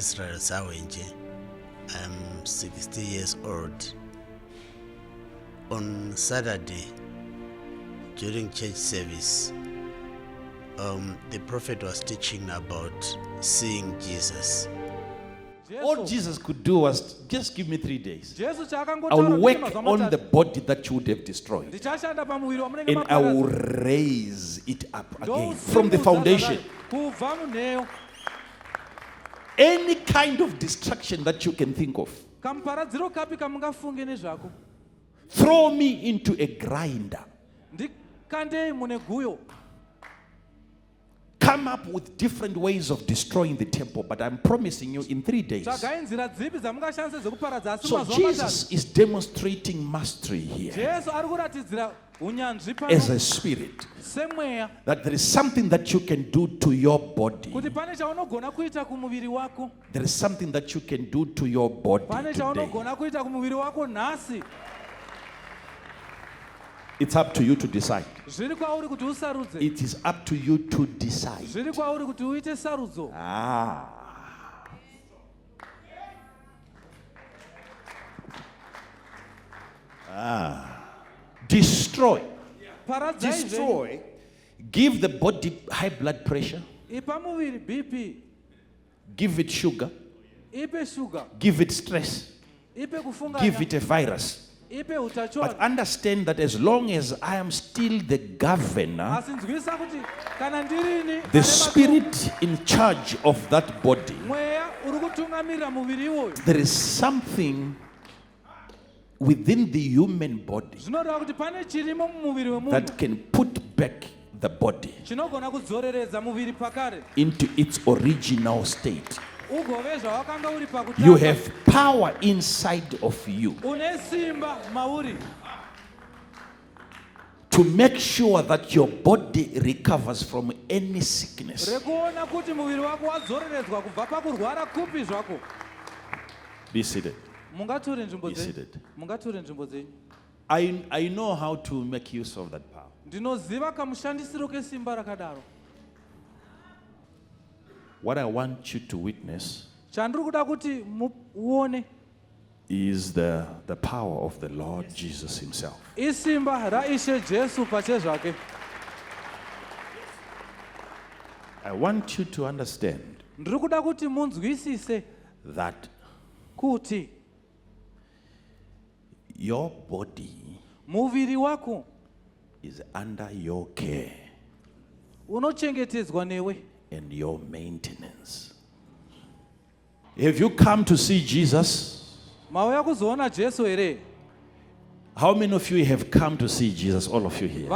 Israel SAHWENJE. I'm 60 years old. On Saturday, during church service, the prophet was teaching about seeing Jesus. All Jesus could do was just give me 3 days. I will work on the body that you would have destroyed. And I will raise it up again from the foundation. Any kind of destruction that you can think of. Throw me into a grinder. Come up with different ways of destroying the temple, but I'm promising you in 3 days. So Jesus is demonstrating mastery here as a spirit, that there is something that you can do to your body. There is something that you can do to your body today. It's up to you to decide. It is up to you to decide. Destroy. Destroy. Give the body high blood pressure. Give it sugar. Give it stress. Give it a virus. But understand that as long as I am still the governor, the spirit in charge of that body, there is something within the human body that can put back the body into its original state. You have power inside of you to make sure that your body recovers from any sickness. Be seated. Be seated. I know how to make use of that power. What I want you to witness is the power of the Lord Jesus himself. I want you to understand that your body is under your care and your maintenance. Have you come to see Jesus? How many of you have come to see Jesus? All of you here.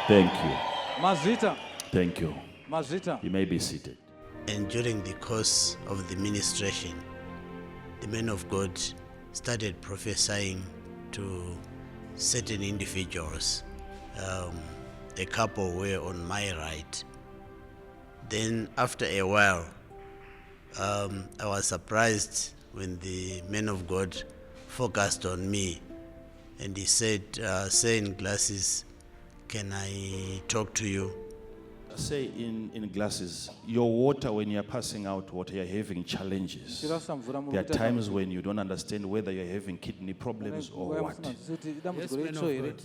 Thank you. Thank you. You may be seated. And during the course of the ministration, the man of God started prophesying to certain individuals. A couple were on my right. Then after a while, I was surprised when the man of God focused on me, and he said, say in glasses, can I talk to you? Say in glasses, your water, when you're passing out water, you're having challenges. There are times when you don't understand wwhether you're having kidney problems or what. Yes, man of God.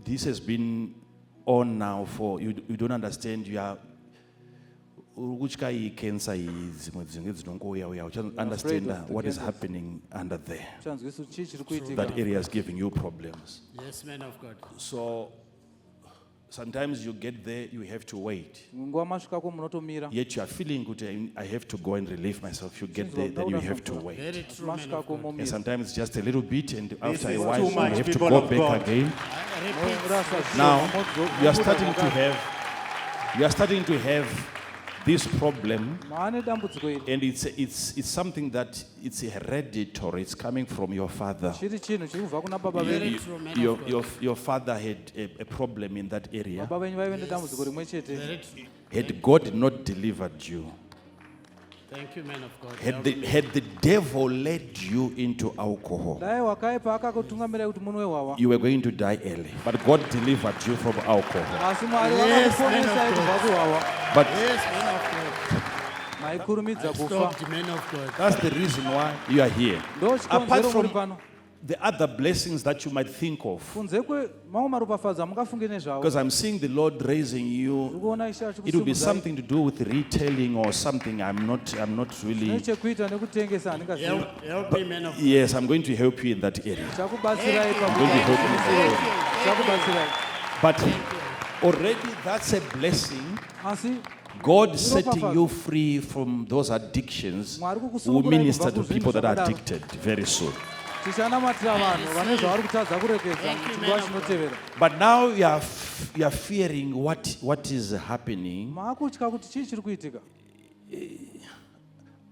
This has been on now for, you don't understand, you are, which guy cancer is, understand what is happening under there. That area is giving you problems. Yes, man of God. So sometimes you get there, you have to wait. Yet you are feeling good, I have to go and relieve myself. You get there, then you have to wait. Very true, man of God. And sometimes just a little bit, and after a is while too you much, have to people go of back God. again. Repeat. Now you are starting to have this problem, and it's something that it's hereditary. It's coming from your father. Very true, man of God. Your father had a problem in that area. Very true. Had God not delivered you, Thank you, man of God. had the devil led you into alcohol, you were going to die early. But God delivered you from alcohol. Yes, man of God. But Yes, man of God. maikurumidza I kufa stopped, men of God. That's the reason why you are here. Apart ndochikonzero muri from pano the other blessings that you might think of, kunze kwemamwe maropafadzo amungafunge nezvavo because I'm seeing the Lord raising you. kuona ishe It will be achikusimudzai something to do with retailing or something. I'm not really. nechekuita nekutengesa handingazivi Help me, men of God. Yes, I'm going to help you in that area. chakubatsirai I'm going to help you in that area. chakubatsirai But already that's a blessing. asi God setting you free from those addictions will minister to people that are addicted very soon. tichanamatira vanhu vane zvavari kutadza kurekedza muchinguva chinotevera But now you are fearing what is happening. maakutya kuti chii chiri kuitika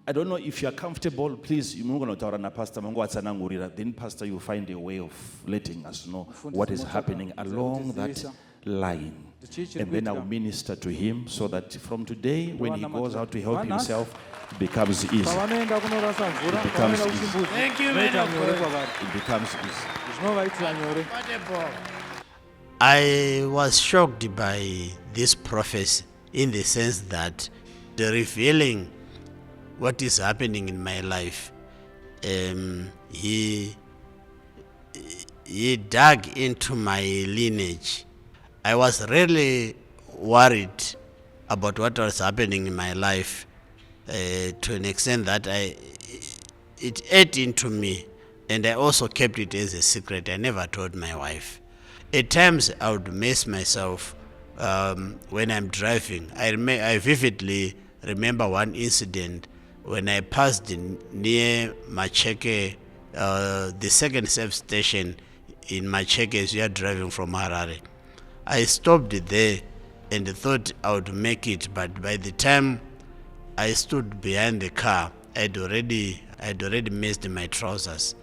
I don't know if you are comfortable. Please, you mungu notaura na pastor mungu atsanangurira. Then pastor, you find a way of letting us know what is happening along that line. And then I'll minister to him so that from today, when he goes out to help himself, it becomes easy. pavanoenda kunorasa mvura It becomes pavanoenda easy. kuchimbuzi Thank you, men zvinoita of nyore God. kwavari It becomes easy. zvinovaitira nyore I was shocked by this prophecy in the sense that the revealing what is happening in my life. He dug into my lineage. I was really worried about what was happening in my life to an extent that it ate into me, and I also kept it as a secret. I never told my wife. At times I would miss myself when I'm driving. I vividly remember one incident when I passed near Macheke, the second service station in Macheke as we are driving from Harare. I stopped there and thought I would make it, but by the time I stood behind the car, I'd already missed my trousers.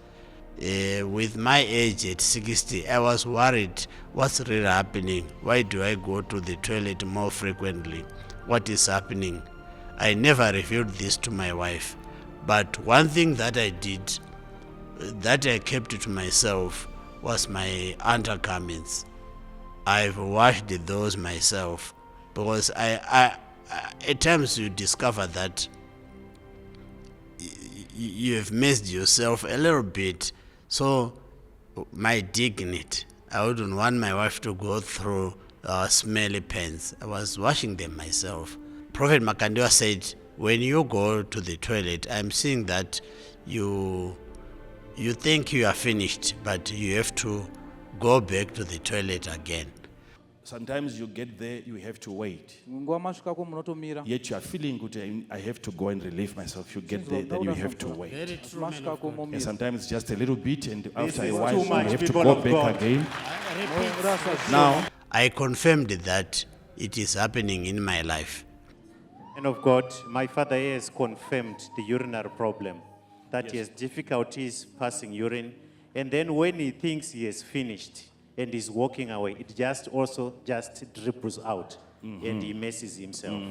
With my age at 60, I was worried, what's really happening? Why do I go to the toilet more frequently? What is happening? I never revealed this to my wife. But one thing that I did, that I kept to myself, was my undergarments. I've washed those myself because I at times you discover that you have messed yourself a little bit. So my dignity, I wouldn't want my wife to go through smelly pants. I was washing them myself. Prophet Makandiwa said, when you go to the toilet, I'm seeing that you think you are finished, but you have to go back to the toilet again. Sometimes you get there, you have to wait. nguva masvikako munotomira Yet you are feeling good, I have to go and relieve myself. You get there, then you have to wait. Very true, man of masvikako God. And momira sometimes it's just a little bit, and after a is while, too you much, have to people go of back God. again. morasa Now, I confirmed that it is happening in my life. And of God, my father has confirmed the urinary problem, that he has difficulties passing urine. And then when he thinks he has finished and is walking away, it just dribbles out and he messes himself.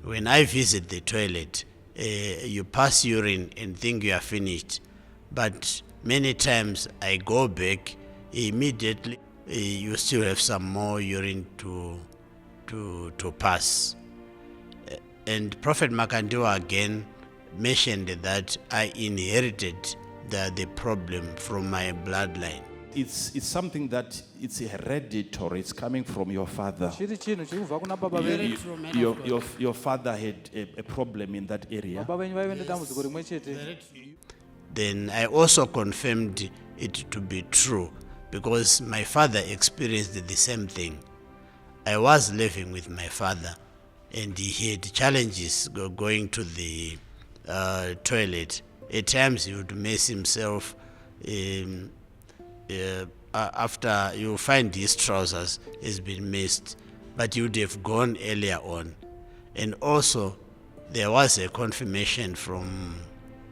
When I visit the toilet, you pass urine and think you are finished. But many times I go back, immediately you still have some more urine to pass. And Prophet Makandiwa again mentioned that I inherited the problem from my bloodline. it's something that it's hereditary. It's coming from your father. chiri chinhu chiri kubva kuna baba Very venyu true, man of God. Your father had a problem in that area. baba venyu vaive nedambudziko rimwe chete Then I also confirmed it to be true because my father experienced the same thing. I was living with my father and he had challenges going to the toilet. At times he would mess himself after you find his trousers has been missed, but he would have gone earlier on. And also there was a confirmation from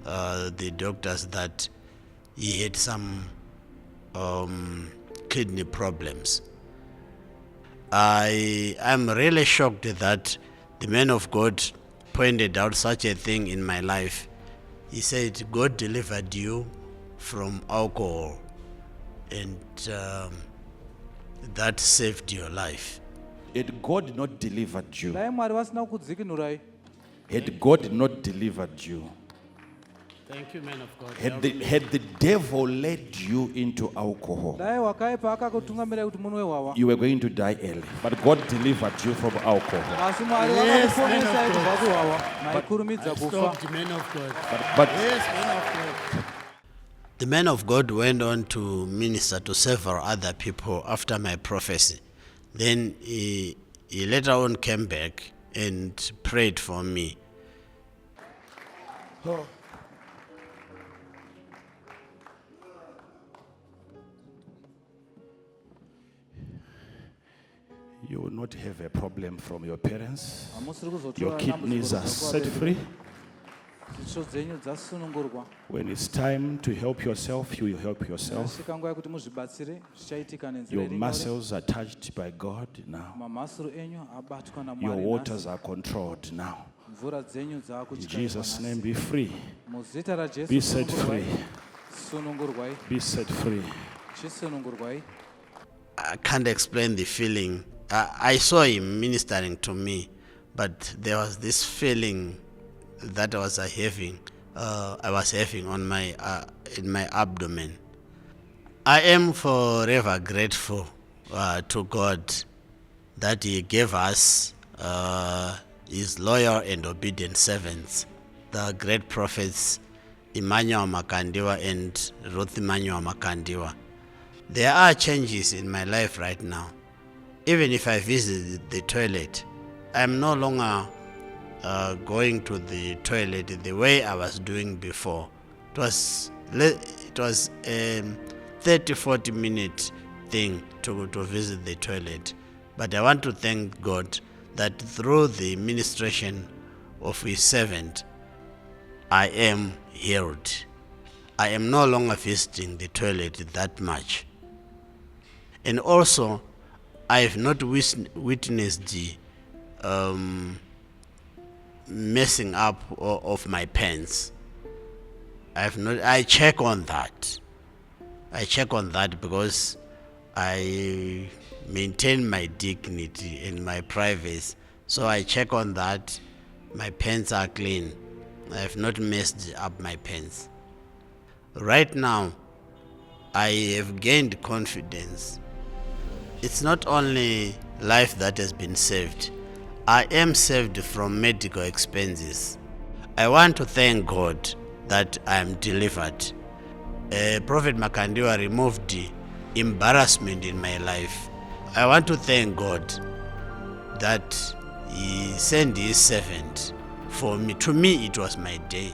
the doctors that he had some kidney problems. I'm really shocked that the man of God pointed out such a thing in my life. He said, God delivered you from alcohol and that saved your life. Had God not delivered you, dai Mwari vasina kudzikinurai, had God not delivered you, Thank you, man of God. had the devil led you into alcohol, dai wakaipa akakutungamirai kuti munwe wawa, you were going to die early. But God delivered you from alcohol. asi Mwari Yes, man of vakakuponesai God. kubva kuwawa, maikurumidza kufa. Stopped, man of God. But Yes, man of God. The man of God went on to minister to several other people after my prophecy. Then he later on came back and prayed for me. you will not have a problem from your parents. Hamusiri kuzotora Your kidneys are set free. Zvitsvo dzenyu dzasunungurwa. When it's time to help yourself, you will help yourself. Asvika nguva yekuti muzvibatsire, zvichaitika nenzira Your iri nyore. muscles are touched by God now. Mamhasuru enyu abatwa Your naMwari waters nhasi. are controlled now. Mvura dzenyu In dzaakutyaiwa Jesus' name, nhasi. be free. Muzita raJesu Be set sunungurwai. free. Sunungurwai. Be set free. Chisunungurwai. I can't explain the feeling. I saw him ministering to me, but there was this feeling that I was having on my in my abdomen. I am forever grateful to God that He gave us His loyal and obedient servants, the great prophets Emmanuel Makandiwa and Ruth Makandiwa. There are changes in my life right now. Even if I visit the toilet, I'm no longer going to the toilet the way I was doing before. It was a 30-40 minute thing to visit the toilet. But I want to thank God that through the ministration of His servant, I am healed. I am no longer visiting the toilet that much. And also, I have not witnessed the messing up of my pants. I check on that. I check on that because I maintain my dignity and my privacy. So I check on that. My pants are clean. I have not messed up my pants. Right now, I have gained confidence. It's not only life that has been saved. I am saved from medical expenses. I want to thank God that I am delivered. Prophet Makandiwa removed the embarrassment in my life. I want to thank God that He sent His servant for me. To me, it was my day.